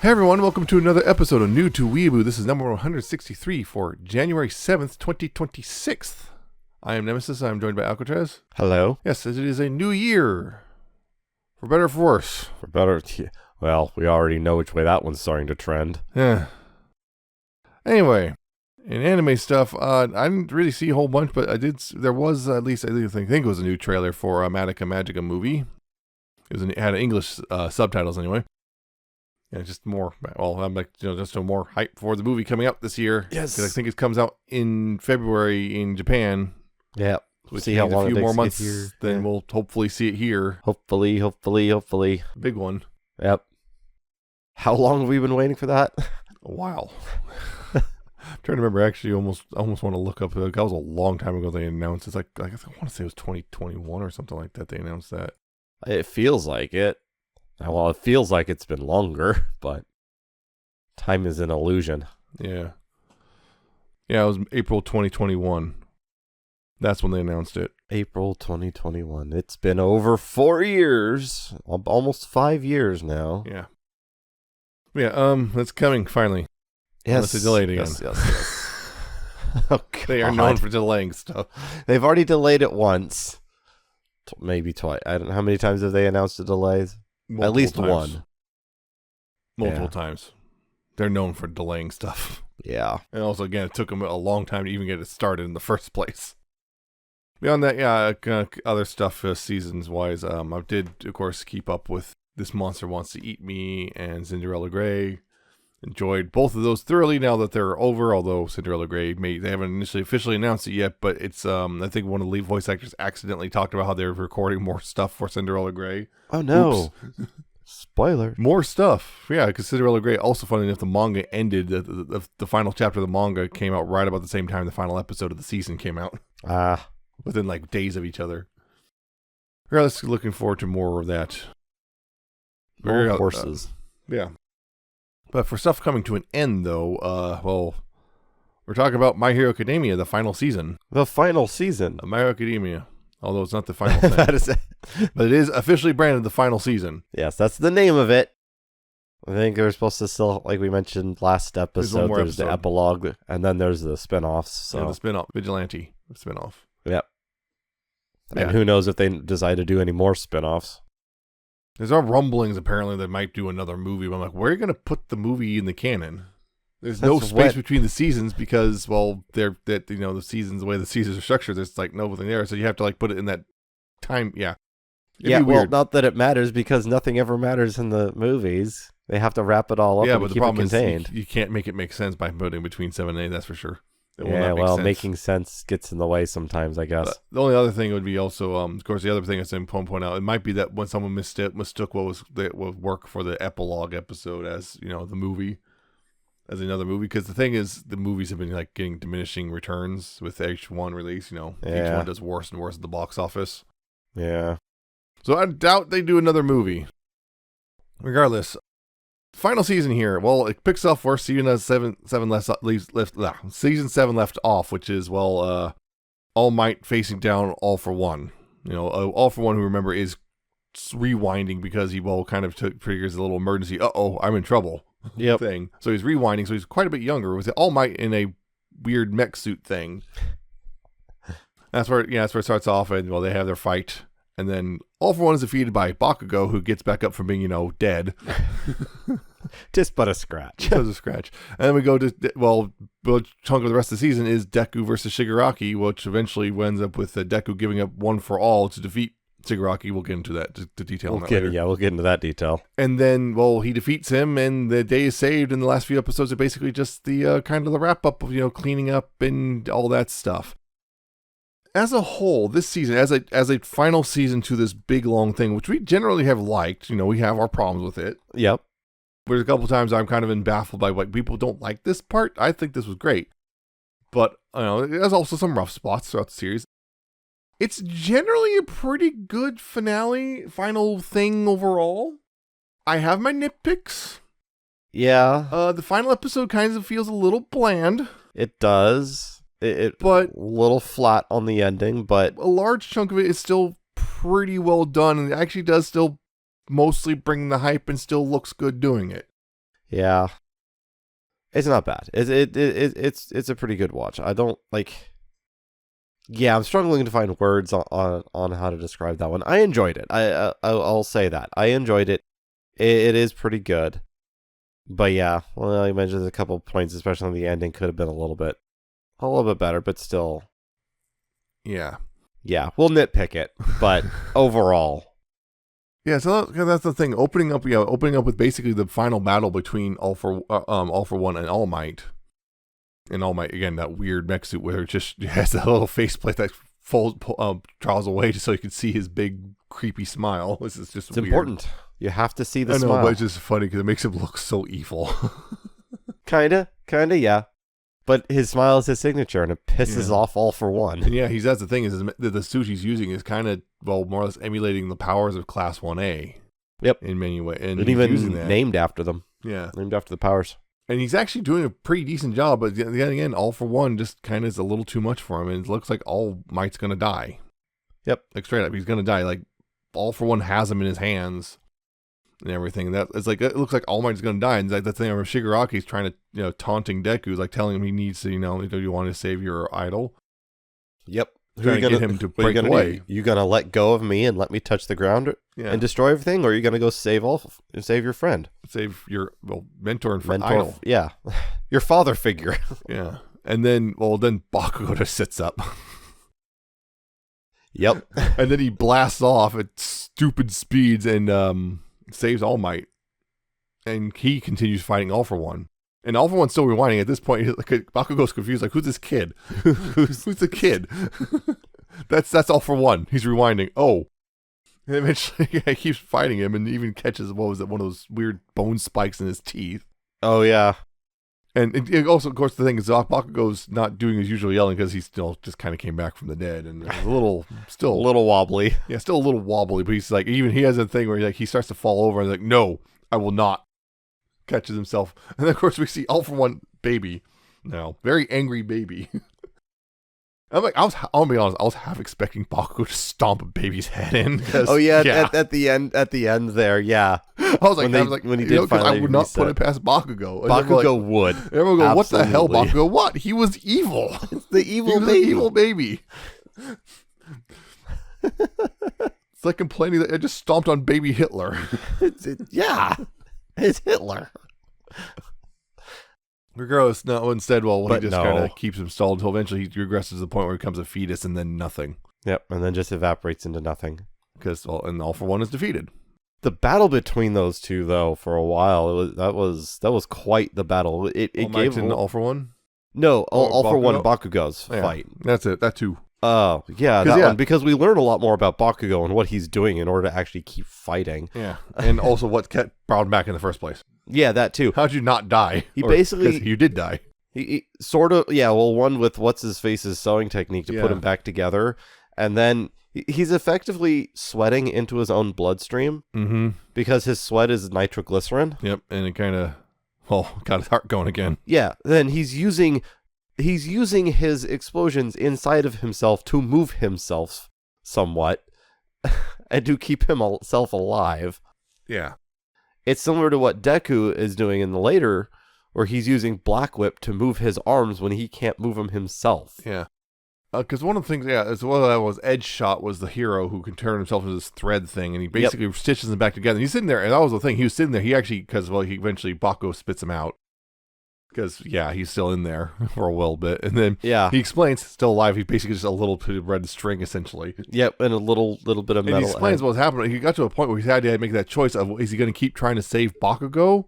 Hey everyone, welcome to another episode of New to Weeaboo. This is number 163 for January 7th, 2026. I am Nemesis. I am joined by Alcatraz. Hello. Yes, as it is a new year. For better or for worse. For better, well, we already know which way that one's starting to trend. Yeah. Anyway, in anime stuff, I didn't really see a whole bunch, but there was at least, I think it was a new trailer for a Madoka Magica movie. It had English subtitles anyway. Yeah, just more. Well, I'm like, just a more hype for the movie coming out this year. Yes, because I think it comes out in February in Japan. Yeah, Which see how long a few it more takes months. to get here. Then we'll hopefully see it here. Hopefully. Big one. Yep. How long have we been waiting for that? A while. I'm trying to remember. Actually, almost want to look up. That was a long time ago. They announced. It's like I want to say it was 2021 or something like that. They announced that. It feels like it. Well, it feels like it's been longer, but time is an illusion. Yeah. Yeah, it was April 2021. That's when they announced it. April 2021. It's been over 4 years. Almost 5 years now. Yeah. Yeah, it's coming finally. Yes. Unless they delayed again. Yes. Oh, They are known for delaying stuff. They've already delayed it once. Maybe twice. I don't know how many times have they announced the delays? At least one. Multiple times. They're known for delaying stuff. Yeah. And also, again, it took them a long time to even get it started in the first place. Beyond that, yeah, other stuff seasons-wise, I did, of course, keep up with This Monster Wants to Eat Me and Cinderella Grey. Enjoyed both of those thoroughly now that they're over, although Cinderella Grey, they haven't initially officially announced it yet, but it's, I think one of the lead voice actors accidentally talked about how they're recording more stuff for Cinderella Grey. Oh, no. Spoiler. More stuff. Yeah, because Cinderella Grey, also funny enough, the manga ended, the final chapter of the manga came out right about the same time the final episode of the season came out. Within like days of each other. Regardless, looking forward to more of that. More horses. Yeah. But for stuff coming to an end, though, well, we're talking about My Hero Academia, the final season. The final season. Of My Hero Academia. Although it's not the final thing. That is it. But it is officially branded the final season. Yes, that's the name of it. I think they're supposed to still, like we mentioned last episode, there's the epilogue, and then there's the spinoffs. So. Yeah, the spinoff, Vigilante spinoff. Yep. Yeah. And who knows if they decide to do any more spinoffs. There's all rumblings apparently they might do another movie, but I'm like, where are you going to put the movie in the canon? There's no space between the seasons because, well, the seasons, the way the seasons are structured, there's like nothing there, so you have to like put it in that time. Yeah. It'd be weird. Not that it matters because nothing ever matters in the movies. They have to wrap it all up and but keep it contained. Is you can't make it make sense by putting between 7 and 8, that's for sure. Making sense gets in the way sometimes, I guess. The only other thing would be also, of course, the other thing I said point out, it might be that when someone mistook what would work for the epilogue episode as, the movie, as another movie, because the thing is, the movies have been like getting diminishing returns with each one release. Each one does worse and worse at the box office. Yeah. So I doubt they do another movie. Regardless. Final season here. Well, it picks off where season 7 left off, which is All Might facing down All for One. All for One, who remember is rewinding because he kind of triggers a little emergency. I'm in trouble. Yep. Thing. So he's rewinding. So he's quite a bit younger with All Might in a weird mech suit thing. That's where it starts off, and they have their fight. And then All for One is defeated by Bakugo, who gets back up from being, dead. Just but a scratch. Just a scratch. And then we go to, the chunk of the rest of the season is Deku versus Shigaraki, which eventually ends up with Deku giving up One for All to defeat Shigaraki. We'll get into that, to detail on that later. Yeah, we'll get into that detail. And then, he defeats him, and the day is saved. In the last few episodes are basically just the kind of the wrap-up of, cleaning up and all that stuff. As a whole, this season, as a final season to this big long thing, which we generally have liked, we have our problems with it. Yep. There's a couple times I'm kind of been baffled by why people don't like this part. I think this was great, but there's also some rough spots throughout the series. It's generally a pretty good final thing overall. I have my nitpicks. Yeah. The final episode kind of feels a little bland. It does. But a little flat on the ending, but a large chunk of it is still pretty well done, and it actually does still mostly bring the hype and still looks good doing it. Yeah. It's not bad. It's a pretty good watch. I don't like. Yeah, I'm struggling to find words on how to describe that one. I enjoyed it. I'll say that I enjoyed it. It is pretty good. But yeah, well, you mentioned a couple of points, especially on the ending, could have been a little bit better, but still. Yeah. Yeah, we'll nitpick it, but overall. Yeah, so that's the thing. Opening up with basically the final battle between All for One and All Might. And All Might, again, that weird mech suit where it just has that little faceplate that draws away just so you can see his big, creepy smile. This is just weird. Important. You have to see the smile. I know, but it's just funny because it makes him look so evil. Kinda, yeah. But his smile is his signature, and it pisses off All for One. And yeah, that's the thing, is the suit he's using is kind of, well, more or less emulating the powers of Class 1A. Yep. In many ways. And even named after them. Yeah. Named after the powers. And he's actually doing a pretty decent job, but then again, All for One just kind of is a little too much for him, and it looks like All Might's going to die. Yep. Like, straight up, he's going to die. Like, All for One has him in his hands and everything. That it's like, it looks like All Might's going to die. And like that thing where Shigaraki's trying to, taunting Deku, like telling him he needs to, do you want to save your idol? Yep. Trying to get him to break away. You gonna let go of me and let me touch the ground and destroy everything, or are you gonna go save your friend, save your mentor and friend, idol? Yeah, your father figure. Yeah, and then Bakugo just sits up. Yep, and then he blasts off at stupid speeds and saves All Might, and he continues fighting All for One. And All for One's still rewinding at this point. Like, Bakugo's confused, like, who's this kid? who's the kid? that's All for One. He's rewinding. Oh. And eventually he keeps fighting him and even catches, one of those weird bone spikes in his teeth. Oh, yeah. And it also, of course, the thing is, Bakugo's not doing his usual yelling because he still just kind of came back from the dead and a little wobbly. Yeah, still a little wobbly, but he's like, even he has a thing where he starts to fall over and like, no, I will not. Catches himself, and then of course we see All for One baby now, very angry baby. I'm like, I'll be honest, I was half expecting Bakugo to stomp a baby's head in. Oh yeah. At the end there, yeah. I was like, when he did finally, I would not put it past Bakugo. Bakugo would. Everyone go, what the hell, Bakugo? What? He was evil. It's the evil baby. The evil baby. It's like complaining that I just stomped on baby Hitler. Yeah. It's Hitler. Regardless, no, instead, he just kind of keeps him stalled until eventually he regresses to the point where he becomes a fetus and then nothing. Yep, and then just evaporates into nothing. Because All for One is defeated. The battle between those two, though, for a while, that was quite the battle. It gave All for One? No, All for One Bakugo's fight. That's it, that too. Oh, yeah, that one, because we learn a lot more about Bakugo and what he's doing in order to actually keep fighting. Yeah, and also what brought him back in the first place. Yeah, that too. How'd you not die? You did die. He sort of, one with What's-His-Face's sewing technique to put him back together, and then he's effectively sweating into his own bloodstream because his sweat is nitroglycerin. Yep, and it kind of, got his heart going again. Yeah, then he's using his explosions inside of himself to move himself somewhat and to keep himself alive. Yeah. It's similar to what Deku is doing in the later, where he's using Black Whip to move his arms when he can't move them himself. Yeah. Because one of the things, as well as that was Edge Shot was the hero who can turn himself into this thread thing, and he basically stitches them back together. And he's sitting there, and that was the thing. He was sitting there. He actually, he eventually, Bakugo spits him out. Because, he's still in there for a little bit. And then he explains, still alive, he's basically just a little bit of red string, essentially. Yep, and a little bit of metal. And he explains what's happening. He got to a point where he had to make that choice of, is he going to keep trying to save Bakugo,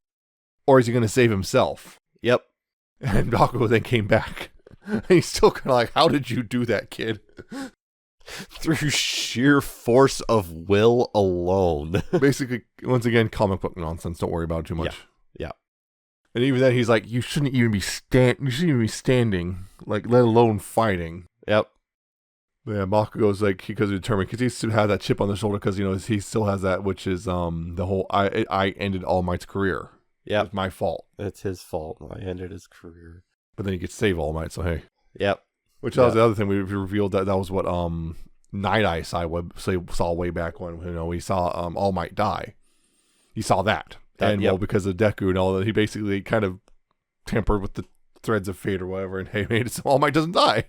or is he going to save himself? Yep. And Bakugo then came back. And he's still kind of like, how did you do that, kid? Through sheer force of will alone. Basically, once again, comic book nonsense. Don't worry about it too much. Yeah. And even then, he's like, you shouldn't even be standing, like, let alone fighting. Yep. But yeah, Bakugo's like, because he's determined, because he still has that chip on the shoulder, because, he still has that, which is the whole, I ended All Might's career. Yeah. It's my fault. It's his fault. I ended his career. But then he gets to save All Might, so hey. Yep. Which was the other thing we revealed that was what Night Eye saw way back when we saw All Might die. He saw that. because of Deku and all that, he basically kind of tampered with the threads of fate or whatever, and hey, made it so All Might doesn't die.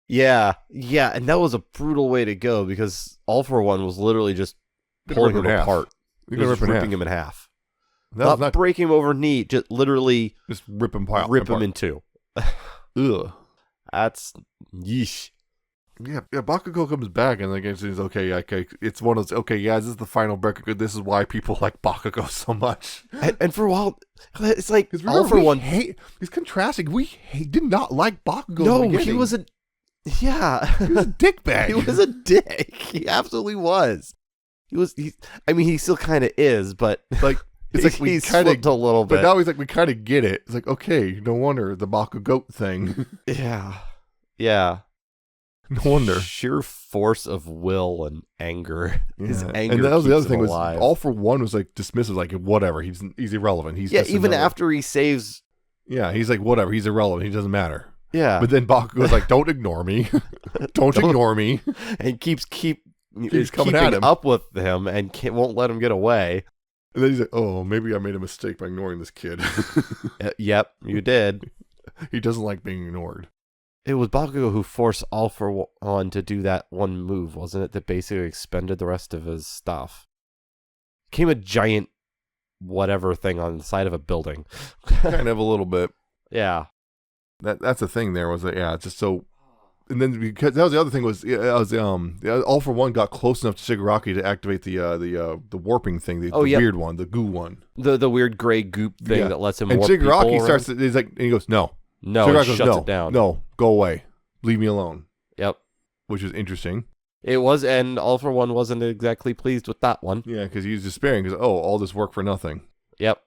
Yeah, and that was a brutal way to go because All for One was literally just pulling him apart. Just ripping him in half. Not breaking him over knee, just literally just rip him in two. Ugh. That's yeesh. Yeah, Bakugo comes back and like it's okay, it's one of those, okay, yeah, this is the final Bakugo. This is why people like Bakugo so much. And for a while, it's like All for One. He's contrasting. We did not like Bakugo. No, he was a he was a dickbag. He was a dick. He absolutely was. I mean, he still kind of is, but like it's like we kind of a little bit. But now he's like, we kind of get it. It's like, okay, no wonder the Bakugo thing. Yeah. No wonder. Sheer force of will and anger. Yeah. His anger. And that was the other thing alive. was All for One was like dismissive, like whatever. He's irrelevant. He's just even after he saves. Yeah, he's like whatever. He's irrelevant. He doesn't matter. Yeah. But then Bakugo's like, don't ignore me. don't ignore me. And keeps coming at him up with him and won't let him get away. And then he's like, oh, maybe I made a mistake by ignoring this kid. Yep, you did. He doesn't like being ignored. It was Bakugo who forced All for One to do that one move, wasn't it? That basically expended the rest of his stuff. Came a giant whatever thing on the side of a building. Kind of a little bit. Yeah. That's the thing there was that, yeah, just so. And then because that was the other thing was All for One got close enough to Shigaraki to activate the warping thing, the weird one, the goo one, the weird gray goop thing that lets him. And warp Shigaraki starts. He's like, and he goes, no, Shigaraki shuts it down. No, go away, leave me alone. Yep, which is interesting. It was, and All for One wasn't exactly pleased with that one. Yeah, because he was despairing because all this work for nothing. Yep.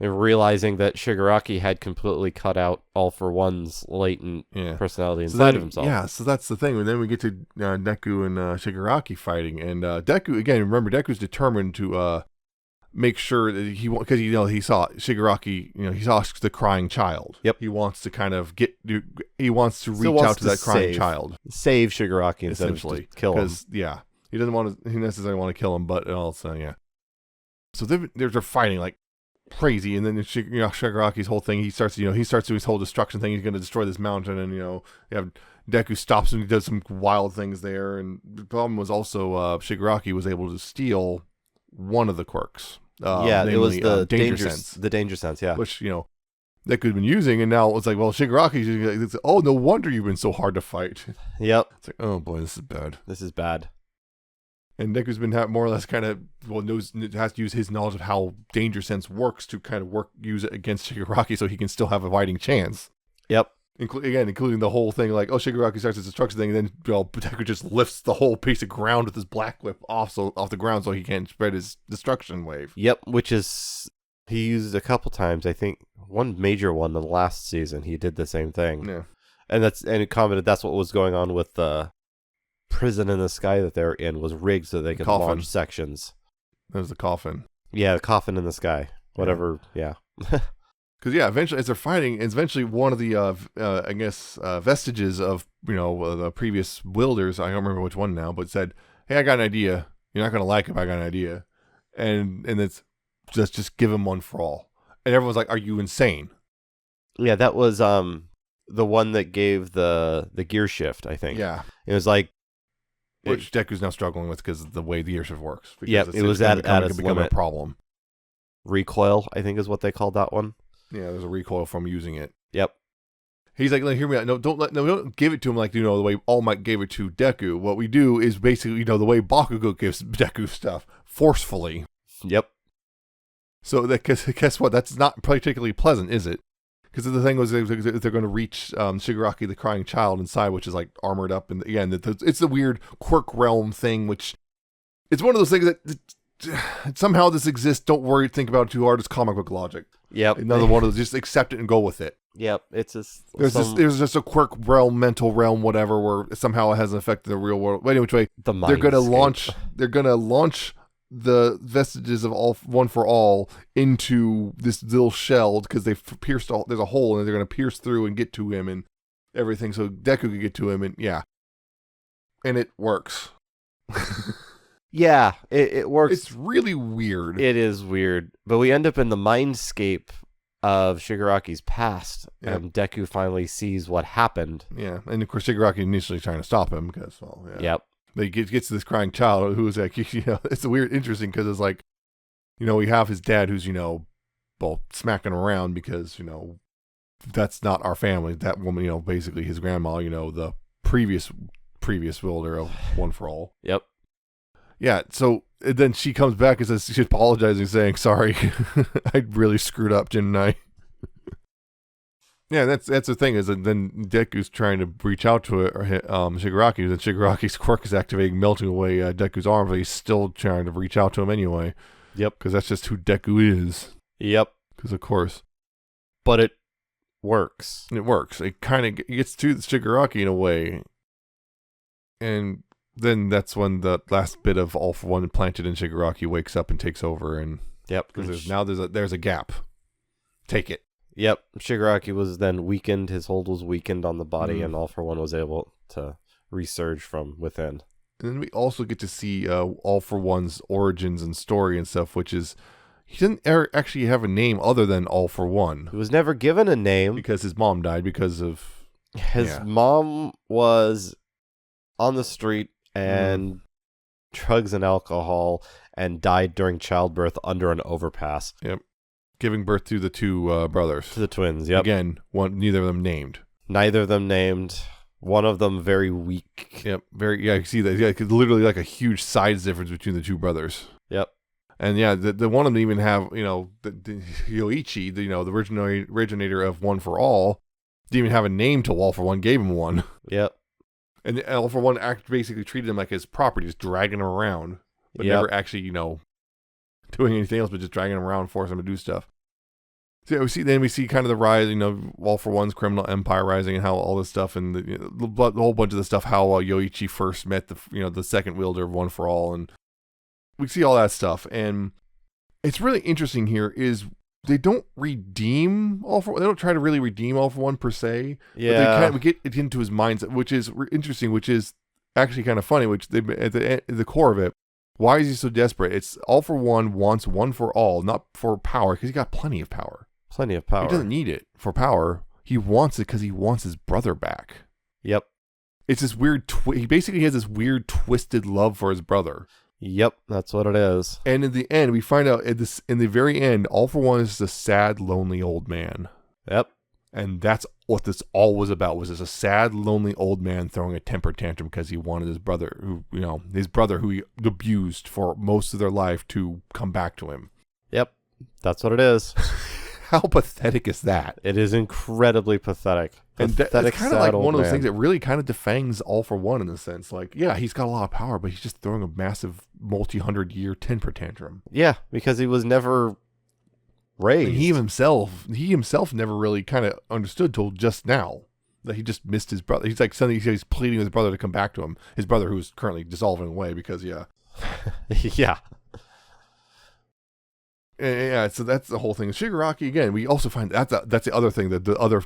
And realizing that Shigaraki had completely cut out All for One's latent personality inside of himself. Yeah, so that's the thing. And then we get to Deku and Shigaraki fighting. And Deku, again, remember, Deku's determined to make sure that because he saw Shigaraki, he saw the crying child. Yep. He wants to kind of he wants to reach out to that crying child. Save Shigaraki instead of just kill him. Because, he doesn't necessarily want to kill him, but also, So they're fighting like crazy, and then Shigaraki's whole thing, he starts doing his whole destruction thing. He's going to destroy this mountain, and you have Deku stops him. He does some wild things there, and the problem was also Shigaraki was able to steal one of the quirks. It was the danger sense. The danger sense, yeah. Which Deku's been using, and now it's like, well, Shigaraki's oh, no wonder you've been so hard to fight. Yep. It's like, oh boy, this is bad. And Deku's been more or less kind of has to use his knowledge of how Danger Sense works to kind of use it against Shigaraki so he can still have a fighting chance. Yep. Including the whole thing like, Shigaraki starts his destruction thing, and then Deku just lifts the whole piece of ground with his black whip off the ground so he can spread his destruction wave. Yep, which is he used a couple times. I think one major one in the last season he did the same thing. Yeah. And he commented that's what was going on with the prison in the sky that they're in was rigged so they could launch sections. That was the coffin. Yeah, the coffin in the sky. Whatever, yeah. Because, eventually, as they're fighting, it's eventually one of the, vestiges of, the previous wielders, I don't remember which one now, but said, hey, I got an idea. You're not going to like it, but I got an idea. And it's just give him one for all. And everyone's like, are you insane? Yeah, that was the one that gave the gear shift, I think. Yeah. It was like, which Deku's now struggling with because of the way the gear shift works. Yeah, it was at its limit. A problem. Recoil, I think, is what they called that one. Yeah, there's a recoil from using it. Yep. He's like, hear me out. No, don't give it to him like the way All Might gave it to Deku. What we do is basically, the way Bakugo gives Deku stuff forcefully. Yep. So guess what? That's not particularly pleasant, is it? Because the thing was, they're going to reach Shigaraki, the crying child, inside, which is like armored up, and again, it's the weird quirk realm thing, which it's one of those things that somehow this exists. Don't worry, think about it too hard. It's comic book logic. Yep. Another one of those. Just accept it and go with it. Yep. It's just there's just a quirk realm, mental realm, whatever, where somehow it has an effect in the real world. But anyway, they're going to launch the vestiges of All One for All into this little shell because they've pierced there's a hole and they're going to pierce through and get to him and everything so Deku can get to him and it works. Yeah, it works. It's really weird. It is weird. But we end up in the mindscape of Shigaraki's past, Yep. and Deku finally sees what happened. Yeah, and of course Shigaraki initially trying to stop him because, well, yeah. Yep. But he gets to this crying child who's like, it's weird, interesting because it's like, we have his dad who's, well, smacking around because, that's not our family. That woman, basically his grandma, the previous wielder of One for All. Yep. Yeah, so then she comes back and says she's apologizing, saying, sorry, I really screwed up, didn't I? Yeah, that's the thing, is that then Deku's trying to reach out to Shigaraki, and Shigaraki's quirk is activating, melting away Deku's arm, but he's still trying to reach out to him anyway. Yep. Because that's just who Deku is. Yep. Because, of course. But it works. It works. It kind of gets to Shigaraki in a way. And then that's when the last bit of All for One planted in Shigaraki wakes up and takes over. And yep. Because there's a gap. Take it. Yep. Shigaraki was then weakened. His hold was weakened on the body, and All for One was able to resurge from within. And then we also get to see All for One's origins and story and stuff, which is, he didn't ever actually have a name other than All for One. He was never given a name. Because his mom died because of... His mom was on the street and drugs and alcohol and died during childbirth under an overpass. Yep. Giving birth to the two brothers. To the twins, yep. Again, neither of them named. Neither of them named. One of them very weak. Yep. You can see that. Yeah, literally like a huge size difference between the two brothers. Yep. And yeah, the one of them even have, the Yoichi, the originator of One for All, didn't even have a name till All for One gave him one. Yep. And All for One basically treated him like his property, just dragging him around, but never actually, doing anything else but just dragging him around, forcing him to do stuff. So yeah, we see kind of the rise, All for One's criminal empire rising, and how all this stuff, and the whole bunch of the stuff, how Yoichi first met the second wielder of One for All, and we see all that stuff. And it's really interesting here is they don't redeem All for One. They don't try to really redeem All for One per se. Yeah. But we get into his mindset, which is interesting, which is actually kind of funny, which at the core of it, why is he so desperate? It's All for One wants One for All, not for power, because he's got plenty of power. Plenty of power. He doesn't need it for power. He wants it because he wants his brother back. Yep. It's this weird... he basically has this weird, twisted love for his brother. Yep, that's what it is. And in the end, we find out in the very end, All for One is just a sad, lonely old man. Yep. And that's what this all was about, was just a sad, lonely old man throwing a temper tantrum because he wanted his brother, who he abused for most of their life, to come back to him. Yep, that's what it is. How pathetic is that? It is incredibly pathetic. And it's kind of like one of those things that really kind of defangs All for One in a sense. Like, yeah, he's got a lot of power, but he's just throwing a massive multi-100-year temper tantrum. Yeah, because he was never raised. And he himself never really kind of understood till just now that he just missed his brother. He's like suddenly he's pleading with his brother to come back to him. His brother, who's currently dissolving away because yeah. Yeah, so that's the whole thing. Shigaraki, again, we also find that's the other thing, that the other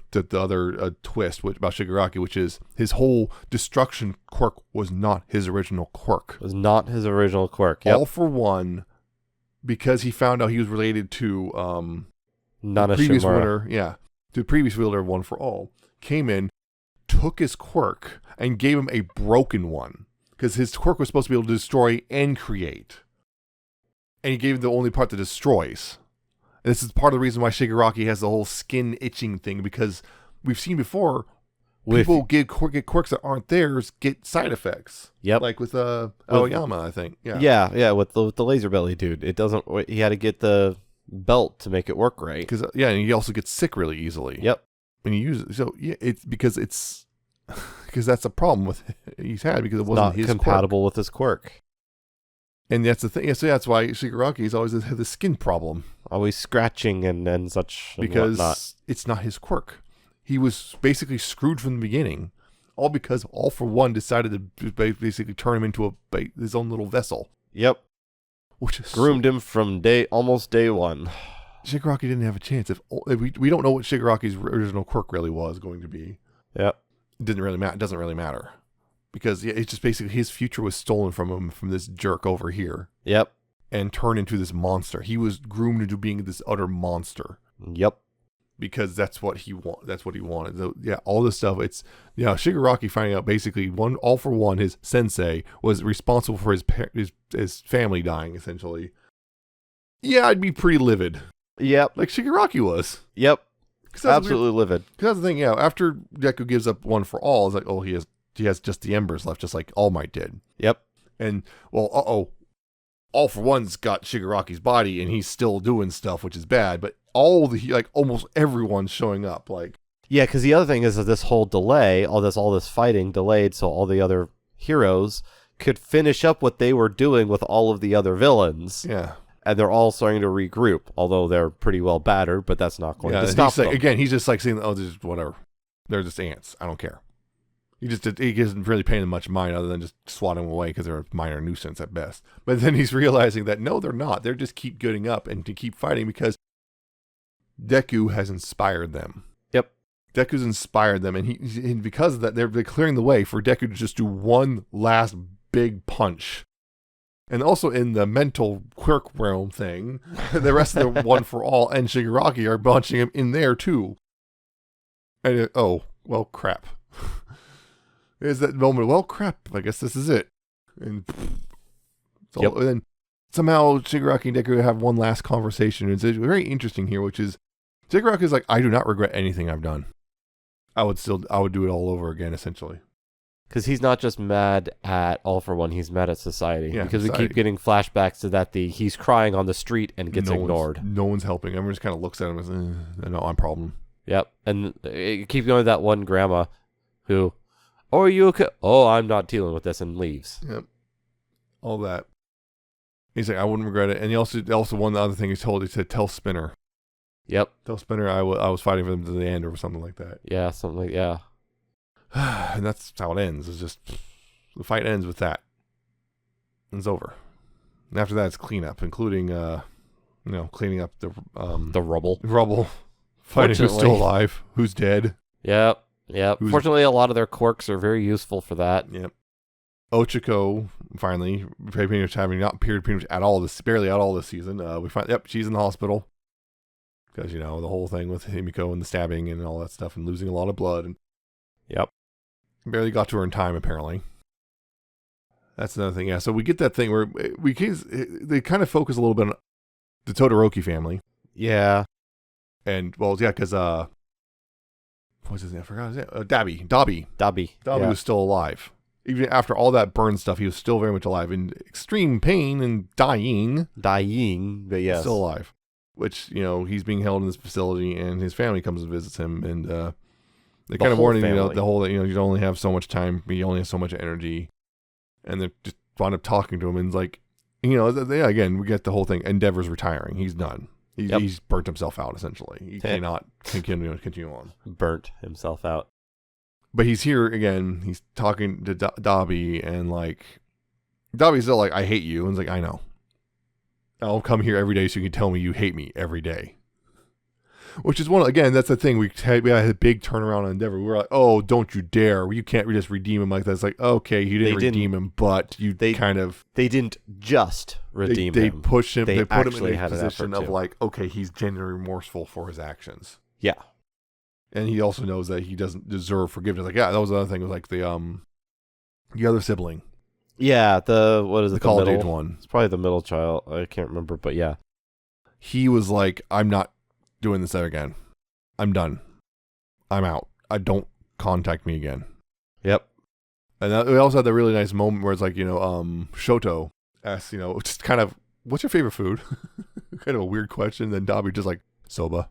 twist about Shigaraki, which is his whole destruction quirk was not his original quirk. It was not his original quirk. Yep. All for One, because he found out he was related to the previous wielder of One for All, came in, took his quirk, and gave him a broken one, because his quirk was supposed to be able to destroy and create. And he gave him the only part that destroys. And this is part of the reason why Shigaraki has the whole skin itching thing, because we've seen before, people get quirks that aren't theirs, get side effects. Yep. Like with Aoyama, I think. Yeah, with the laser belly dude. It doesn't. He had to get the belt to make it work right. Because and he also gets sick really easily. Yep. When you use it, so yeah, it's because that's a problem he's had, because it wasn't not his compatible quirk. With his quirk. And that's the thing. So that's why Shigaraki's always had the skin problem. Always scratching and such. Because whatnot. It's not his quirk. He was basically screwed from the beginning. All because All for One decided to basically turn him into his own little vessel. Yep. Which is groomed him from almost day one. Shigaraki didn't have a chance. If we don't know what Shigaraki's original quirk really was going to be. Yep. It doesn't really matter. because it's just basically his future was stolen from him from this jerk over here. Yep. And turned into this monster. He was groomed into being this utter monster. Yep. Because that's what he wanted. So, yeah, all this stuff. It's Shigaraki finding out basically all for one, his sensei was responsible for his family dying essentially. Yeah, I'd be pretty livid. Yep. Like Shigaraki was. Yep. Absolutely livid. Because that's the thing. Yeah, after Deku gives up one for all, it's like, oh, he has just the embers left, just like All Might did. Yep. And well, All for One's got Shigaraki's body, and he's still doing stuff, which is bad. But almost everyone's showing up. Like, yeah, because the other thing is that this whole delay, all this fighting delayed, so all the other heroes could finish up what they were doing with all of the other villains. Yeah, and they're all starting to regroup, although they're pretty well battered. But that's not going to stop them. Again, he's just like saying, "Oh, this is whatever. They're just ants. I don't care." He isn't really paying them much mind other than just swatting them away because they're a minor nuisance at best. But then he's realizing that no, they're not. They're just keep getting up and to keep fighting because Deku has inspired them. Yep. Deku's inspired them, and because of that, they're clearing the way for Deku to just do one last big punch. And also in the mental quirk realm thing, the rest of the One for All and Shigaraki are bunching him in there too. And well, crap. There's that moment, well, crap, I guess this is it. And, and then somehow Shigaraki and Deku have one last conversation. It's very interesting here, which is Shigaraki is like, I do not regret anything I've done. I would do it all over again, essentially. Because he's not just mad at All for One, he's mad at society. Yeah, because society. We keep getting flashbacks to that he's crying on the street and gets ignored. No one's helping. Everyone just kind of looks at him as, no, I'm problem. Yep. And it keeps going to that one grandma who, oh, are you okay? Oh, I'm not dealing with this, and leaves. Yep. All that. He's like, I wouldn't regret it. And he also one other thing he said, tell Spinner. Yep. Tell Spinner I was fighting for them to the end or something like that. Yeah, something like, yeah. And that's how it ends. It's just, the fight ends with that. And it's over. And after that, it's cleanup, including, cleaning up the rubble. Finding who's still alive, who's dead. Yep. Fortunately, a lot of their quirks are very useful for that. Yep. Ochiko, finally, pretty much having not appeared pretty much barely at all this season. We find, she's in the hospital. Because, the whole thing with Himiko and the stabbing and all that stuff and losing a lot of blood. And yep. Barely got to her in time, apparently. That's another thing. Yeah, so we get that thing where they kind of focus a little bit on the Todoroki family. Yeah. And, because, what's his name? I forgot his name. Dabi. Yeah. Was still alive. Even after all that burn stuff, he was still very much alive. In extreme pain and dying. But yes. Still alive. Which, he's being held in this facility, and his family comes and visits him, and they kind of warn him, the whole, you only have so much time, you only have so much energy, and they just wound up talking to him, and it's like, again, we get the whole thing. Endeavor's retiring. He's done. He's burnt himself out, essentially. He cannot continue on. Burnt himself out. But he's here again. He's talking to Dabi, and Dabi's still like, I hate you. And it's like, I know. I'll come here every day so you can tell me you hate me every day. Which is that's the thing. We had a big turnaround on Endeavor. We were like, oh, don't you dare. You can't just redeem him like that. It's like, okay, you didn't redeem him, but they didn't just redeem him. They pushed him. They put him in a position of okay, he's genuinely remorseful for his actions. Yeah. And he also knows that he doesn't deserve forgiveness. Like, yeah, that was the other thing. It was like the other sibling. Yeah, what is it? The college age one. It's probably the middle child. I can't remember, but yeah. He was like, I'm not doing this again. I'm done. I'm out. Don't contact me again. Yep. And we also had that really nice moment where it's like, Shoto asks, just kind of, what's your favorite food? Kind of a weird question. Then Dabi just like, soba.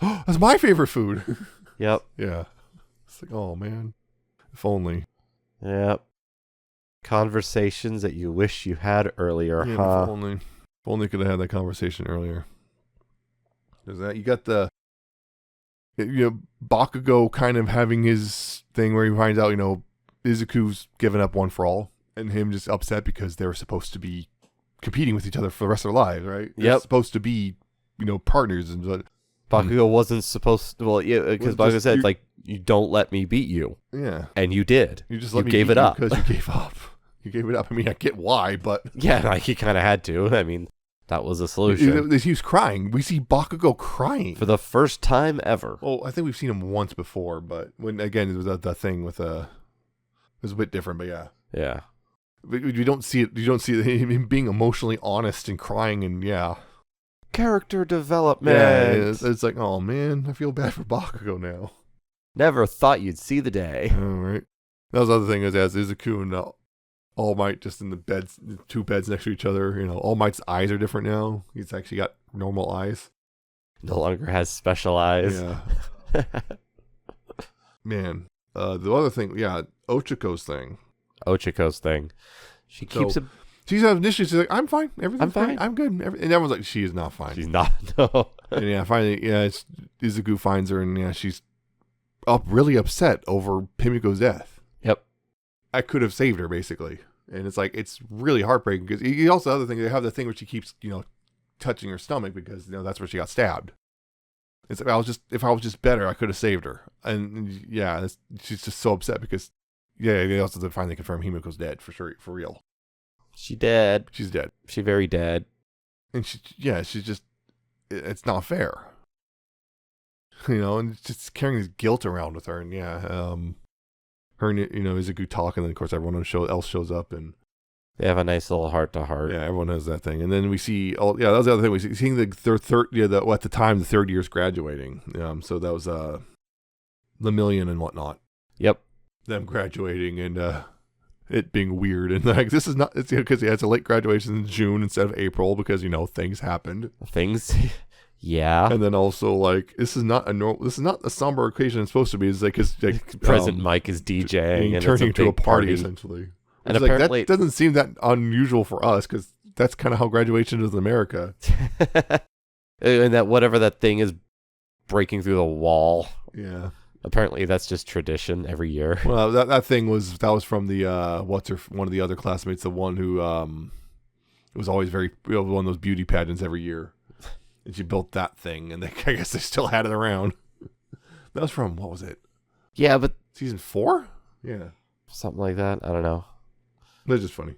Oh, that's my favorite food. Yep. Yeah. It's like, oh man. If only. Yep. Conversations that you wish you had earlier, huh? If only could have had that conversation earlier. There's that. You got the Bakugo kind of having his thing where he finds out, Izuku's given up One for All, and him just upset because they were supposed to be competing with each other for the rest of their lives, right? They're supposed to be, partners, and Bakugo wasn't supposed to, because Bakugo said, you don't let me beat you. Yeah. And you did. You just you let me gave beat it up. because you gave up. You gave it up. I mean, I get why, but... Yeah, like he kind of had to. I mean, that was a solution. He was crying. We see Bakugo crying. For the first time ever. Well, I think we've seen him once before, but when, again, it was that thing with it was a bit different, but yeah. Yeah. You don't see it. You don't see him being emotionally honest and crying, and yeah. Character development. Yeah, it's like, oh man, I feel bad for Bakugo now. Never thought you'd see the day. All right. That was the other thing is as Izuku and All Might just in the beds, 2 beds next to each other. You know, All Might's eyes are different now. He's actually got normal eyes. No longer has special eyes. Yeah. Man, the other thing, yeah, Ochiko's thing. Ochiko's thing. She keeps it. She's initially she's like, I'm fine. Everything's I'm fine. fine. I'm good. And everyone's like, she is not fine. She's not. No. And yeah, finally, yeah, Izuku finds her, and yeah, she's really upset over Pimiko's death. Yep. I could have saved her, basically. And it's like, it's really heartbreaking because he also, the other thing, they have the thing where she keeps, touching her stomach because, that's where she got stabbed. It's like, if I was just better, I could have saved her. And yeah, she's just so upset because, yeah, they also finally confirm Himiko's dead for sure, for real. She dead. She's dead. She very dead. And she's just, it's not fair. And just carrying this guilt around with her. And yeah, her and, Izuku talk, and then of course everyone else shows up, and they have a nice little heart to heart. Yeah, everyone has that thing. And then we see, that was the other thing. We see seeing the at the time, the third year's graduating. So that was Lemillion and whatnot. Yep. Them graduating and it being weird. And like, this is not, it's because it's a late graduation in June instead of April because, things happened. Yeah. And then also like, this is not a somber occasion it's supposed to be. It's like, Present Mike is DJing and turning into a party party. Essentially. And it's apparently like, that doesn't seem that unusual for us because that's kind of how graduation is in America. And that whatever that thing is breaking through the wall. Yeah. Apparently that's just tradition every year. Well, that thing was from the one of the other classmates, the one who was always very one of those beauty pageants every year, and she built that thing, and I guess they still had it around. That was from, what was it? Yeah, but season 4? Yeah, something like that. I don't know. That's just funny.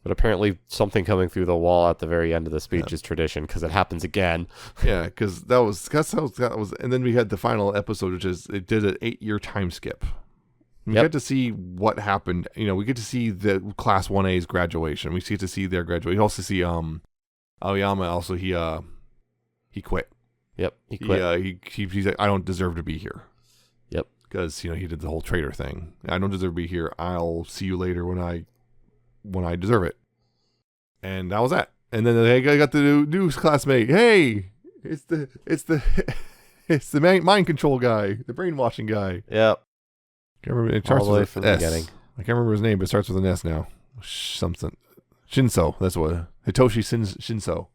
But apparently something coming through the wall at the very end of the speech is tradition because it happens again. Yeah, because that was, and then we had the final episode, which is it did an 8-year time skip. We get to see what happened. We get to see the Class 1A's graduation. We get to see their graduation. We also see Aoyama. Also, he quit. Yep, he quit. He's like, I don't deserve to be here. Yep, because he did the whole traitor thing. I don't deserve to be here. I'll see you later when I deserve it. And that was that. And then I got the new classmate. Hey, it's the mind control guy, the brainwashing guy. Yep. Can't remember. It starts with an S. I can't remember his name, but it starts with an S now. Something. Shinso. That's what. Hitoshi Shinso.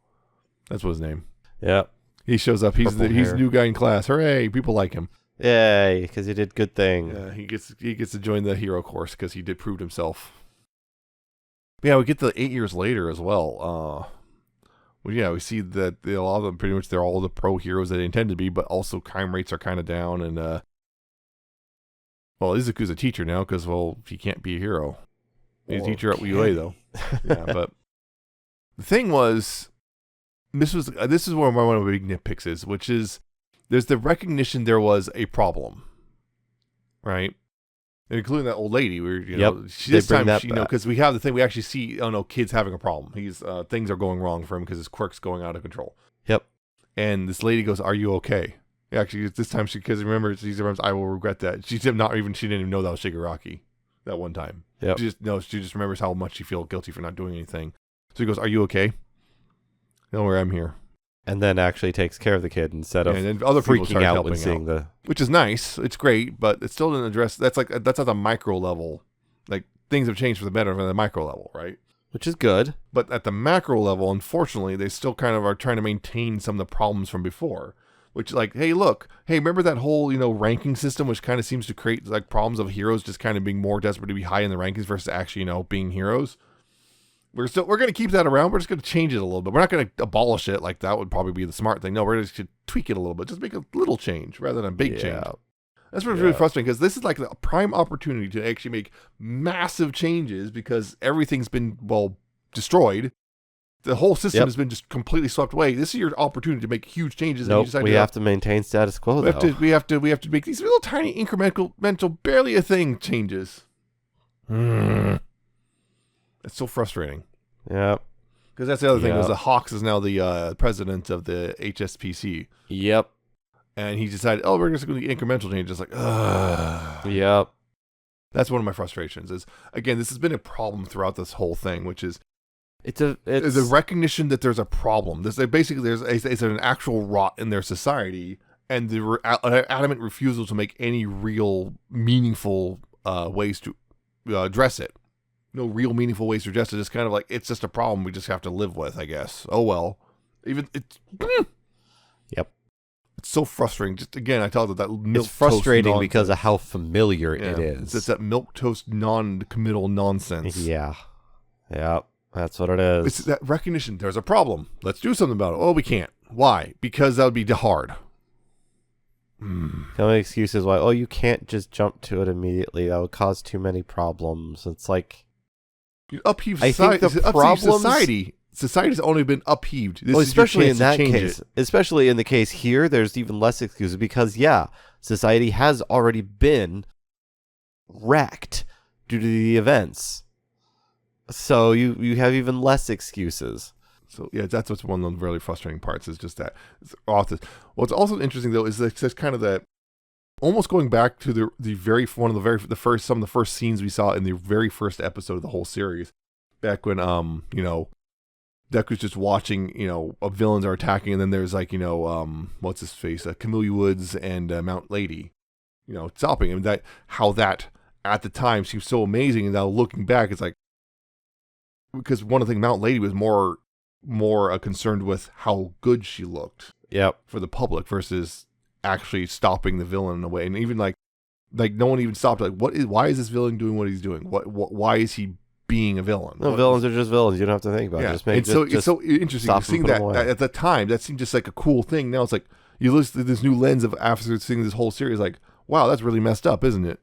That's what his name. Yep. He shows up. He's the new guy in class. Hooray! People like him. Yay! Because he did good thing. Yeah, he gets to join the hero course because he did prove himself. But yeah, we get the 8 years later as well. We see that a lot of them pretty much they're all the pro heroes that they intend to be, but also crime rates are kind of down. And Izuku's a teacher now because he can't be a hero. He's a teacher at UA though. Yeah, but the thing was, this is where one of my big nitpicks is, which is there's the recognition there was a problem, right? Including that old lady, this time, because we have the thing, we actually see, kids having a problem. Things are going wrong for him because his quirk's going out of control. Yep. And this lady goes, "Are you okay?" Actually, this time because remember, she says, "I will regret that." She didn't even know that was Shigaraki that one time. Yep. She just remembers how much she feels guilty for not doing anything. So he goes, "Are you okay?" "Don't worry, I'm here." And then actually takes care of the kid instead of and then other freaking out when seeing which is nice. It's great, but it still didn't address. That's at the micro level. Like things have changed for the better on the micro level, right? Which is good. But at the macro level, unfortunately, they still kind of are trying to maintain some of the problems from before. Which hey, remember that whole ranking system, which kind of seems to create like problems of heroes just kind of being more desperate to be high in the rankings versus actually being heroes. We're going to keep that around. We're just going to change it a little bit. We're not going to abolish it. Like that would probably be the smart thing. No, we're just going to tweak it a little bit. Just make a little change rather than a big change. That's what's really frustrating, because this is like the prime opportunity to actually make massive changes, because everything's been, well, destroyed. The whole system has been just completely swept away. This is your opportunity to make huge changes. Nope, we have to maintain status quo, though. We have to make these little tiny incremental, barely a thing changes. It's so frustrating. Yep. Because that's the other thing, is that Hawks is now the president of the HSPC. Yep. And he decided, we're just going to do incremental changes. Like, Yep. That's one of my frustrations. Is, again, this has been a problem throughout this whole thing, which is it's a recognition that there's a problem. There's an actual rot in their society, and the adamant refusal to make any real meaningful ways to address it. No real meaningful ways to address it. It's kind of like, it's just a problem we just have to live with, I guess. Oh well. Yep. It's so frustrating. Just again, I tell you that milk it's frustrating toast because of how familiar it is. It's that milk toast non-committal nonsense. Yeah. Yeah. That's what it is. It's that recognition. There's a problem. Let's do something about it. Oh, we can't. Why? Because that would be hard. The only excuse is why, you can't just jump to it immediately. That would cause too many problems. It's like, you upheave society. I think the problems, Society's only been upheaved. This especially is your chance in that to case. it. Especially in the case here, there's even less excuses because, society has already been wrecked due to the events. So you have even less excuses. So that's what's one of the really frustrating parts, is just that. What's also interesting though is that it's kind of that, almost going back to some of the first scenes we saw in the very first episode of the whole series, back when Deku's just watching, villains are attacking, and then there's like, what's his face, Camilla Woods and Mount Lady, stopping him. How that at the time seems so amazing, and now looking back, it's like, because one of the things, Mount Lady was more concerned with how good she looked, for the public versus actually stopping the villain in a way, and even like no one even stopped. Like, why is this villain doing what he's doing? Why is he being a villain? No, villains are just villains. You don't have to think about it. It's so interesting seeing that at the time. That seemed just like a cool thing. Now it's like you listen to this new lens of after seeing this whole series. Like, wow, that's really messed up, isn't it?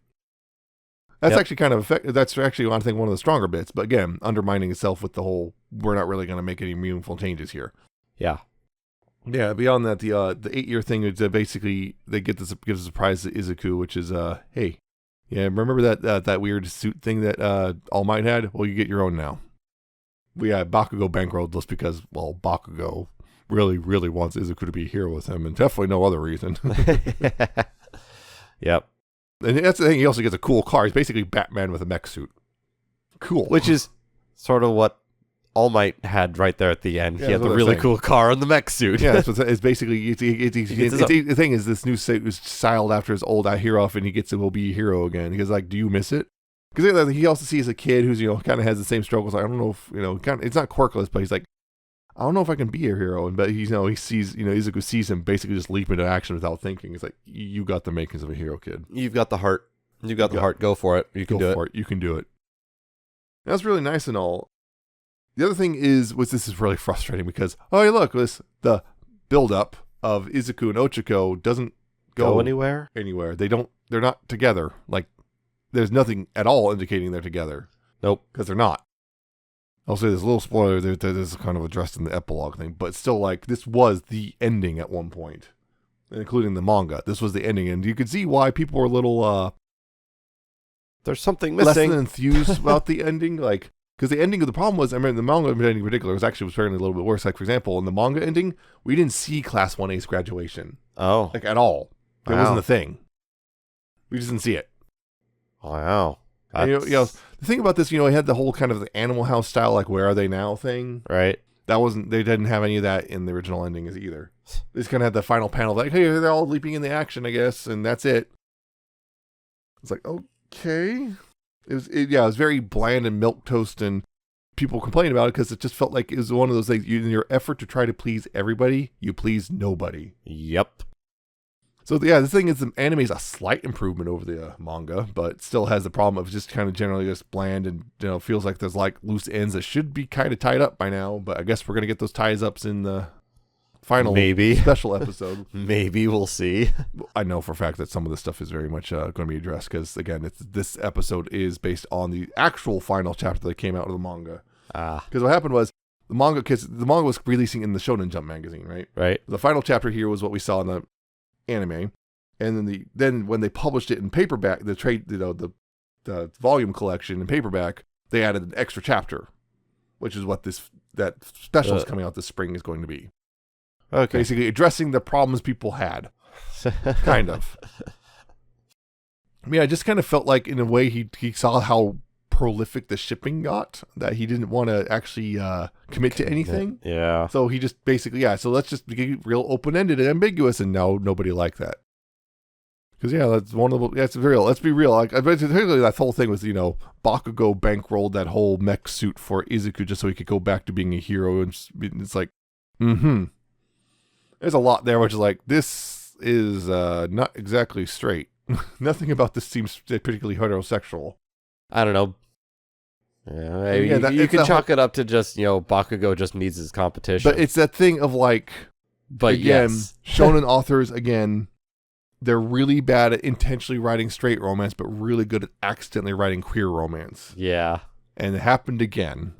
That's actually kind of effective. That's actually, I think, one of the stronger bits. But again, undermining itself with the whole, we're not really going to make any meaningful changes here. Yeah. Yeah. Beyond that, the 8-year thing is basically they gives a surprise to Izuku, which is hey. Yeah, remember that weird suit thing that All Might had? Well, you get your own now. We had Bakugo bankrolled just because, well, Bakugo really, really wants Izuku to be a hero with him, and definitely no other reason. Yep. And that's the thing, he also gets a cool car. He's basically Batman with a mech suit. Cool. Which is sort of what All Might had right there at the end. He had the really cool car and the mech suit. Yeah, it's basically, the thing is, this new suit was styled after his old hero, and he gets to be a hero again. He goes like, do you miss it? Because he also sees a kid who's, kind of has the same struggles. Like, I don't know if, it's not quirkless, but he's like, I don't know if I can be a hero. And but he sees, Izuku sees him basically just leap into action without thinking. He's like, you got the makings of a hero, kid. You've got the heart. You got the heart. Go for it. You can do it. You can do it. That's really nice and all. The other thing is, this is really frustrating because, look, the build-up of Izuku and Ochako doesn't go anywhere. They're not together. Like, there's nothing at all indicating they're together. Nope. Because they're not. I'll say this little spoiler that is kind of addressed in the epilogue thing, but still, like, this was the ending at one point, including the manga. This was the ending, and you could see why people were a little, there's something missing. Less than enthused about the ending, like, because the ending of the problem was, I mean, the manga ending in particular was apparently a little bit worse. Like, for example, in the manga ending, we didn't see Class 1A's graduation. Oh. Like, at all. It wasn't a thing. We just didn't see it. Wow. And, the thing about this, he had the whole kind of the Animal House style, like, where are they now thing. Right. They didn't have any of that in the original ending either. They just kind of had the final panel, like, hey, they're all leaping in the action, I guess, and that's it. It's like, okay. It was very bland and milquetoast, and people complained about it because it just felt like it was one of those things, in your effort to try to please everybody, you please nobody. Yep. So the thing is, the anime is a slight improvement over the manga, but still has the problem of just kind of generally just bland and feels like there's like loose ends that should be kind of tied up by now. But I guess we're gonna get those ties ups in the final Maybe. special episode. Maybe we'll see. I know for a fact that some of this stuff is very much going to be addressed because, again, this episode is based on the actual final chapter that came out of the manga. Because what happened was the manga was releasing in the Shonen Jump magazine, right? Right. The final chapter here was what we saw in the anime, and then when they published it in paperback, the volume collection in paperback, they added an extra chapter, which is what that special is coming out this spring is going to be. Okay. Basically addressing the problems people had. Kind of. Yeah, I just kind of felt like in a way he saw how prolific the shipping got, that he didn't want to actually commit to anything. Yeah. So he just basically, so let's just be real open-ended and ambiguous, and no, nobody liked that. Because, that's one of the, it's real. Let's be real. Like, particularly that whole thing with, Bakugo bankrolled that whole mech suit for Izuku just so he could go back to being a hero, and it's like, There's a lot there, which is like, this is not exactly straight. Nothing about this seems particularly heterosexual. I don't know. Yeah, you can chalk it up to just, Bakugo just needs his competition. But it's that thing of like, yes. shonen authors, again, they're really bad at intentionally writing straight romance, but really good at accidentally writing queer romance. Yeah. And it happened again.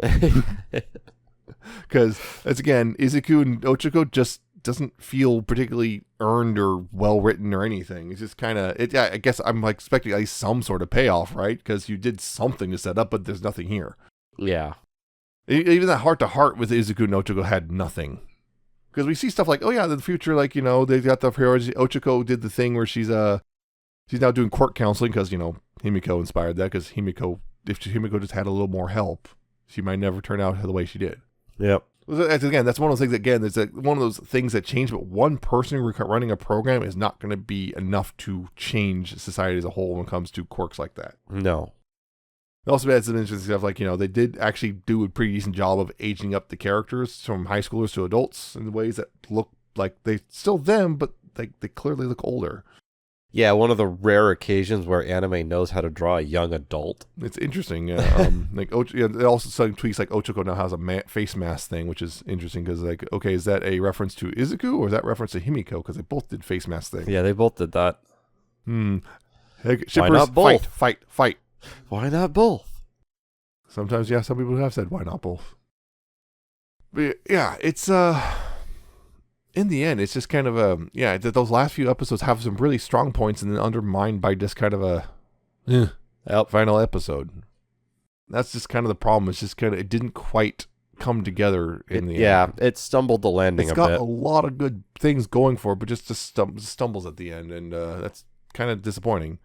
Because, again, Izuku and Ochako just doesn't feel particularly earned or well written or anything. It's just kind of, I guess I'm like expecting at least some sort of payoff, right? Because you did something to set up, but there's nothing here. Yeah. Even that heart to heart with Izuku and Ochako had nothing. Because we see stuff like, in the future, like, they got the priorities. Ochako did the thing where she's now doing quirk counseling because, Himiko inspired that. Because if Himiko just had a little more help, she might never turn out the way she did. Yep. Again, that's one of those things, there's one of those things that change, but one person running a program is not going to be enough to change society as a whole when it comes to quirks like that. No. It also had some interesting stuff like, they did actually do a pretty decent job of aging up the characters from high schoolers to adults in ways that look like they still them, but they clearly look older. Yeah, one of the rare occasions where anime knows how to draw a young adult. It's interesting. It also some tweets like Ochako now has a face mask thing, which is interesting because is that a reference to Izuku or is that reference to Himiko? Because they both did face mask thing. Yeah, they both did that. Shippers, why not both? Fight. Why not both? Sometimes, some people have said, why not both? But it's in the end, it's just kind of those last few episodes have some really strong points and then undermined by just kind of a final episode. That's just kind of the problem. It's just it didn't quite come together in the end. Yeah, it stumbled the landing a bit. It's got a lot of good things going for it, but just stumbles at the end, and that's kind of disappointing.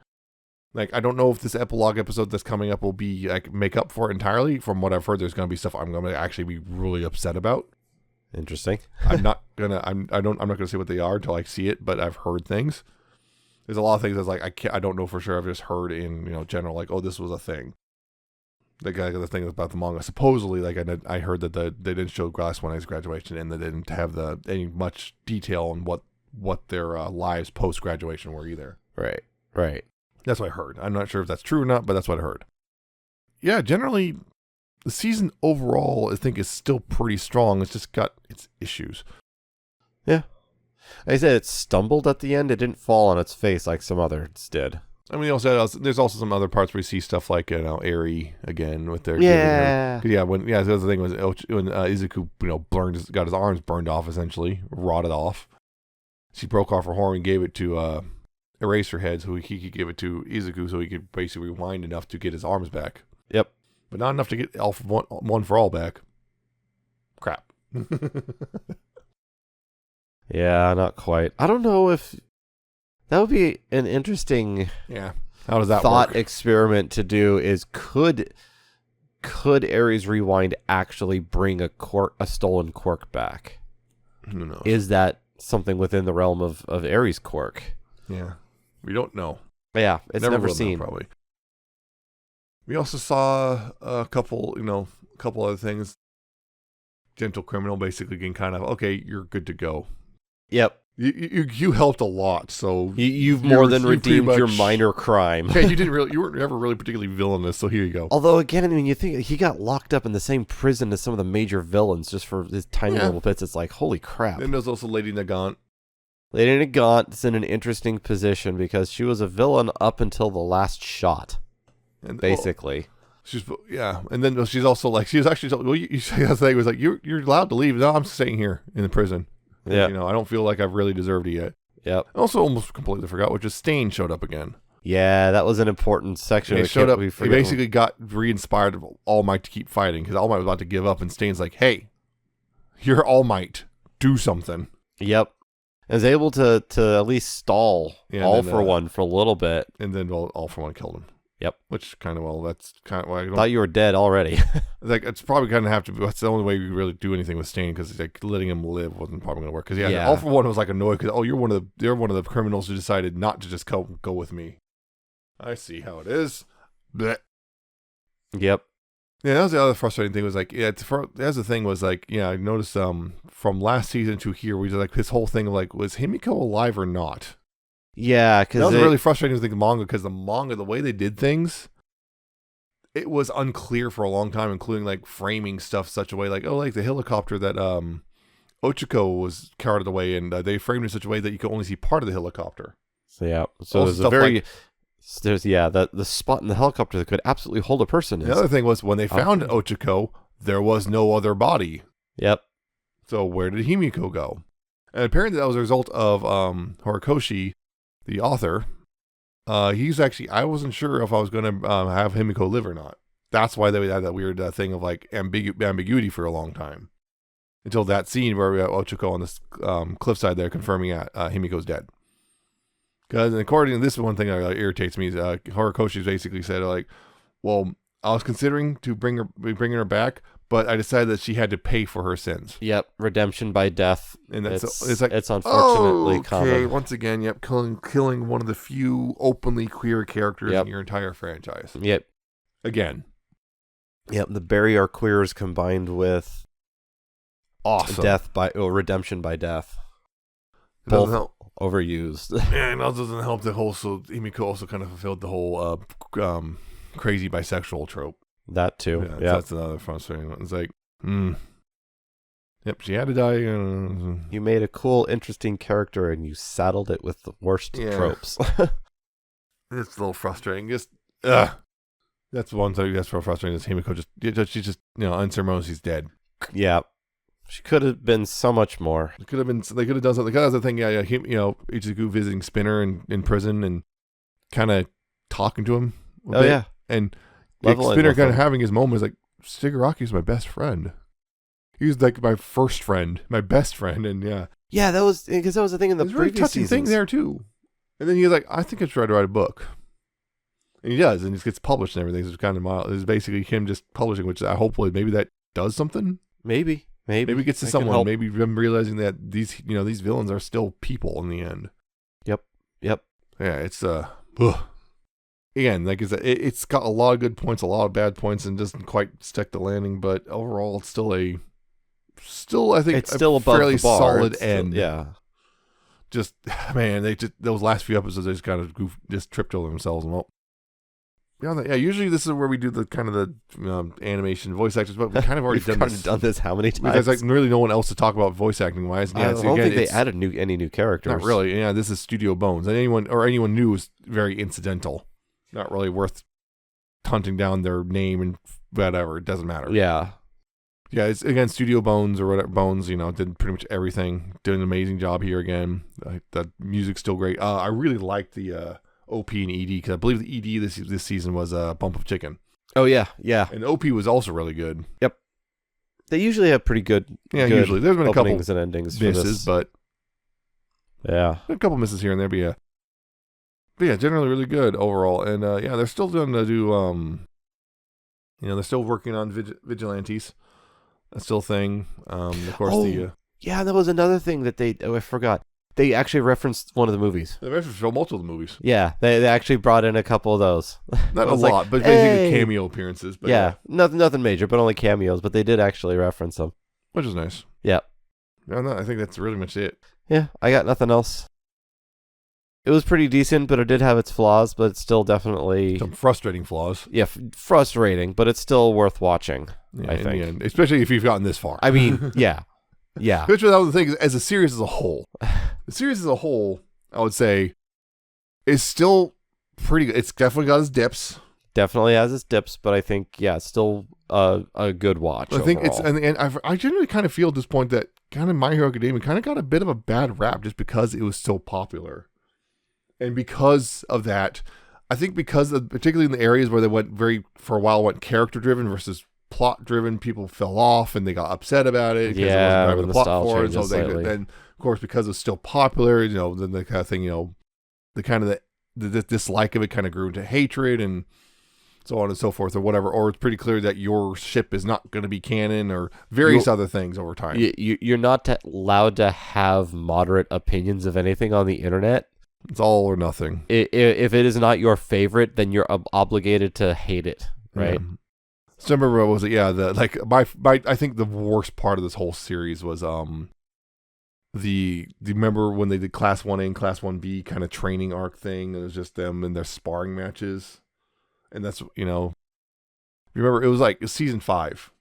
Like, I don't know if this epilogue episode that's coming up will be make up for it entirely. From what I've heard, there's going to be stuff I'm going to actually be really upset about. Interesting. I'm not gonna say what they are until I see it, but I've heard things. There's a lot of things that's like I don't know for sure. I've just heard in general like, oh, this was a thing. The thing about the manga. Supposedly, I heard that they didn't show Glass One Eye's graduation and they didn't have any much detail on what their lives post graduation were either. Right. That's what I heard. I'm not sure if that's true or not, but that's what I heard. Yeah, generally, the season overall, I think, is still pretty strong. It's just got its issues. Yeah. Like I said, it stumbled at the end. It didn't fall on its face like some others did. I mean, there's also some other parts where you see stuff like, Eri again with their... Yeah. The other thing was when Izuku, got his arms burned off, essentially, rotted off. She broke off her horn and gave it to Eraserhead so he could give it to Izuku so he could basically rewind enough to get his arms back. Yep. But not enough to get one for all back. Crap. Yeah, not quite. I don't know if that would be an interesting How does that thought work? experiment to do is could Ares Rewind actually bring a stolen quirk back? Who knows? Is that something within the realm of Ares quirk? Yeah. We don't know. Yeah, it's never will seen. know, probably. We also saw a couple other things. Gentle Criminal basically getting kind of, okay, you're good to go. Yep. You helped a lot, so You've more than you pretty redeemed your much- minor crime. Yeah, you weren't ever really particularly villainous, so here you go. Although, again, I mean, you think he got locked up in the same prison as some of the major villains just for his tiny little bits. It's like, holy crap. And there's also Lady Nagant. Lady Nagant's in an interesting position because she was a villain up until the last shot, And, basically. And then she's also like, she was actually told, well, you say the thing was like, you're allowed to leave. No, I'm staying here in the prison. Yeah. You know, I don't feel like I've really deserved it yet. Yep. I also almost completely forgot, which is Stain showed up again. Yeah, that was an important section. He showed up. He basically got re-inspired of All Might to keep fighting because All Might was about to give up, and Stain's like, "Hey, you're All Might. Do something." Yep. I was able to at least stall All then, for One for a little bit. And then All for One killed him. Yep. Which that's kind of why I don't. Thought you were dead already. Like it's probably gonna have to be. That's the only way you really do anything with Stain because like letting him live wasn't probably gonna work. Because All for One was like annoyed because you're one of the criminals who decided not to just go with me. I see how it is. Blech. Yep. Yeah, that was the other frustrating thing. Was like, that's the thing was like, I noticed from last season to here, we like this whole thing of like, was Himiko alive or not? Yeah, because that was really frustrating with the manga because the way they did things, it was unclear for a long time, including like framing stuff such a way like, like the helicopter that Ochiko was carted away, and they framed it in such a way that you could only see part of the helicopter. So there's a very the spot in the helicopter that could absolutely hold a person. The other thing was when they found Ochiko, there was no other body. Yep. So where did Himiko go? And apparently that was a result of Horikoshi, the author. He's actually, I wasn't sure if I was going to have Himiko live or not. That's why they had that weird thing of like ambiguity for a long time. Until that scene where we got Ochiko on this cliffside there confirming Himiko's dead. Because according to this one thing that irritates me is Horikoshi basically said like, well, I was considering to bringing her back, but I decided that she had to pay for her sins. Yep, redemption by death. And it's unfortunately common. Once again, killing one of the few openly queer characters in your entire franchise. Yep. Again. Yep, the barrier queers combined with awesome redemption by death. Both overused. And it also doesn't help that Himiko also kind of fulfilled the whole crazy bisexual trope. That too. Yeah, that's another frustrating one. It's like, yep, she had to die. You made a cool, interesting character, and you saddled it with the worst tropes. It's a little frustrating. That's one thing that's real frustrating. Is Himiko she's just unceremoniously dead. Yeah. She could have been so much more. They could have done something. Because the thing, Ichigo visiting Spinner in prison and kind of talking to him. Yeah. And Spinner kind of having his moments like, Shigaraki's my best friend. He was like my first friend, my best friend, and yeah, that was because that was the thing in the previous really touching thing there too. And then he's like, I think I should try to write a book, and he does, and it gets published and everything. So it's kind of mild. It's basically him just publishing, which I hopefully maybe that does something. Maybe it gets to someone. Maybe them realizing that these villains are still people in the end. Yep. Yeah, it's again, like it's got a lot of good points, a lot of bad points, and doesn't quite stick the landing. But overall, it's still I think it's still a above fairly the bar. solid end. Yeah. Just man, those last few episodes they just kind of just tripped over themselves. And beyond that, usually this is where we do the kind of the animation voice actors, but we kind of already done this how many times? Because like really no one else to talk about voice acting wise. I don't think they added any new characters. Not really. Yeah, this is Studio Bones, and anyone new is very incidental. Not really worth hunting down their name and whatever. It doesn't matter. Yeah. Yeah, it's again Studio Bones or whatever. Bones, did pretty much everything. Did an amazing job here again. The music's still great. I really liked the OP and ED because I believe the ED this season was Bump of Chicken. Oh yeah. And OP was also really good. Yep. They usually have pretty good. Usually there's been a couple and endings misses, but a couple misses here and there. But yeah, generally really good overall. And they're still going to do. They're still working on Vigilantes. That's still a thing. Of course, yeah, that was another thing that I forgot. They actually referenced one of the movies. They referenced multiple of the movies. Yeah, they actually brought in a couple of those. Not a lot, but basically cameo appearances. But yeah, nothing major, but only cameos. But they did actually reference them, which is nice. Yeah. I think that's really much it. Yeah, I got nothing else. It was pretty decent, but it did have its flaws, but it's still definitely... Some frustrating flaws. Yeah, frustrating, but it's still worth watching, Yeah, I in think. the end, especially if you've gotten this far. I mean, yeah. Yeah. Which was the thing, as a series as a whole. The series as a whole, I would say, is still pretty good. It's definitely got its dips. Definitely has its dips, but I think, yeah, it's still a good watch. I think overall. it's, and I generally kind of feel at this point that kind of My Hero Academia kind of got a bit of a bad rap just because it was so popular. And because of that, I think because of, particularly in the areas where they went for a while, went character driven versus plot driven, people fell off and they got upset about it. Because Yeah, it wasn't driving when the the plot style forward. changes So slightly. then, of course, because it's still popular, then the kind of thing, the kind of the dislike of it kind of grew into hatred and so on and so forth or whatever. Or it's pretty clear that your ship is not going to be canon or various other things over time. You're not allowed to have moderate opinions of anything on the internet. It's all or nothing. If it is not your favorite, then you're obligated to hate it, right? Yeah. So I remember, what was it? Yeah, I think the worst part of this whole series was do you remember when they did Class 1A and Class 1B kind of training arc thing? It was just them in their sparring matches, and that's remember it was like season 5.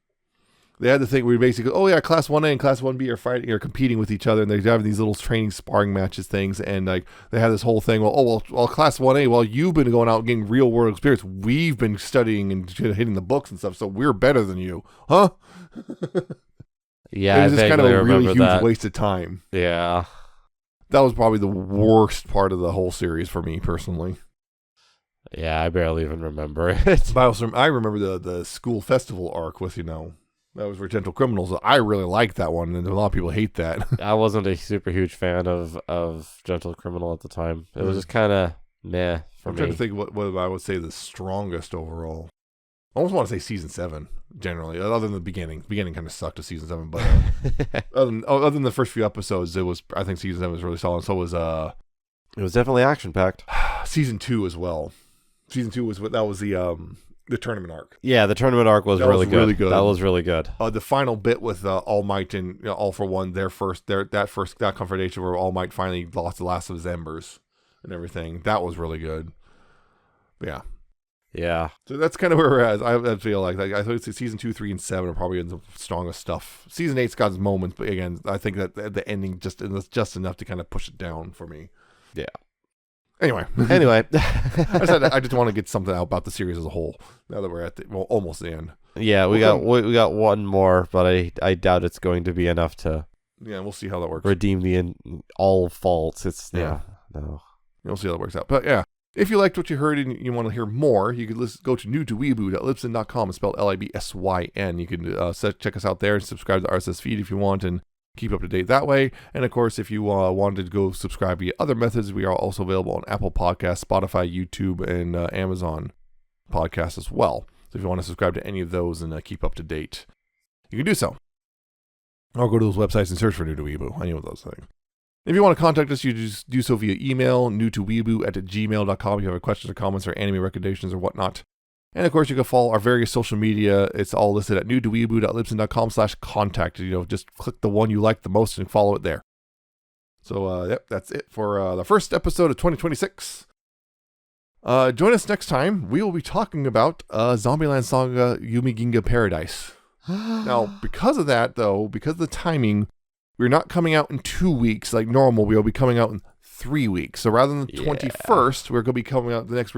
They had the thing where basically, oh yeah, Class 1A and Class 1B are fighting, are competing with each other, and they're having these little training sparring matches things, and like they have this whole thing. Well, Class 1A, well, you've been going out and getting real world experience. We've been studying and hitting the books and stuff, so we're better than you, huh? Yeah, it was just kind of a really huge that. waste of time. Yeah, That was probably the worst part of the whole series for me personally. yeah, I barely even remember it. But I remember the school festival arc with that was for Gentle Criminals. I really liked that one, and a lot of people hate that. I wasn't a super huge fan of Gentle Criminal at the time. It was just kind of meh for I'm me. trying to think what I would say the strongest overall. I almost want to say season 7 generally, other than the beginning. The beginning kind of sucked to season 7, but other than the first few episodes, I think season 7 was really solid. So was It was definitely action packed. season 2 as well. Season 2 was the tournament arc. Yeah, the tournament arc was really good. That was really good. The final bit with All Might and All for One, that confrontation where All Might finally lost the last of his embers and everything. That was really good. Yeah. Yeah. So that's kind of where we're at. I feel like I thought season 2, 3, and 7 are probably the strongest stuff. Season 8's got its moments, but again, I think that the ending just enough to kind of push it down for me. Yeah. Anyway, I just want to get something out about the series as a whole. Now that we're at almost the end. Yeah, we got one more, but I doubt it's going to be enough to. Yeah, we'll see how that works. Redeem all faults. It's Yeah. No. We'll see how that works out. But yeah, if you liked what you heard and you want to hear more, you could go to newtoweeaboo.libsyn.com. It's spelled Libsyn. You can check us out there and subscribe to the RSS feed if you want and keep up to date that way. And of course, if you wanted to go subscribe via other methods, we are also available on Apple Podcasts, Spotify, YouTube, and Amazon Podcasts as well. So if you want to subscribe to any of those and keep up to date, you can do so. Or go to those websites and search for New to Weeaboo, any of those things. If you want to contact us, you just do so via email, newtoweeaboo@gmail.com if you have questions or comments or anime recommendations or whatnot. And of course, you can follow our various social media. It's all listed at newtoweeaboo.libsyn.com/contact. Just click the one you like the most and follow it there. So, yep, that's it for the first episode of 2026. Join us next time. We will be talking about Zombieland Saga Yumi Ginga Paradise. Now, because of that, though, because of the timing, we're not coming out in 2 weeks like normal. We'll be coming out in 3 weeks. So rather than the 21st, we're going to be coming out, the next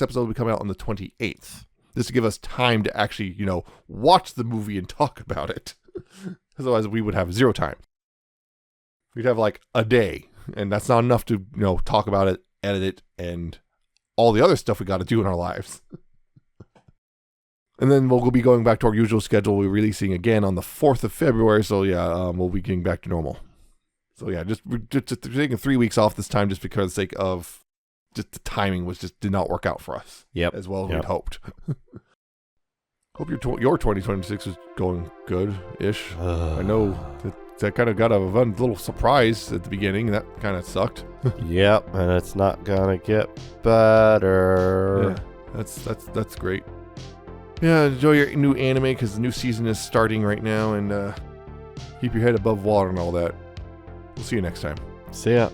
episode will be coming out on the 28th. This to give us time to actually, watch the movie and talk about it. Otherwise, we would have zero time. We'd have like a day, and that's not enough to, talk about it, edit it, and all the other stuff we got to do in our lives. And then we'll be going back to our usual schedule. We're releasing again on the 4th of February. So yeah, we'll be getting back to normal. So yeah, just taking 3 weeks off this time just because of the sake of just the timing did not work out for us. Yep. As well as we'd hoped. Hope your 2026 is going good-ish. I know that kind of got a little surprise at the beginning. That kind of sucked. Yep, and it's not gonna get better. Yeah, that's great. Yeah, enjoy your new anime because the new season is starting right now, and keep your head above water and all that. We'll see you next time. See ya.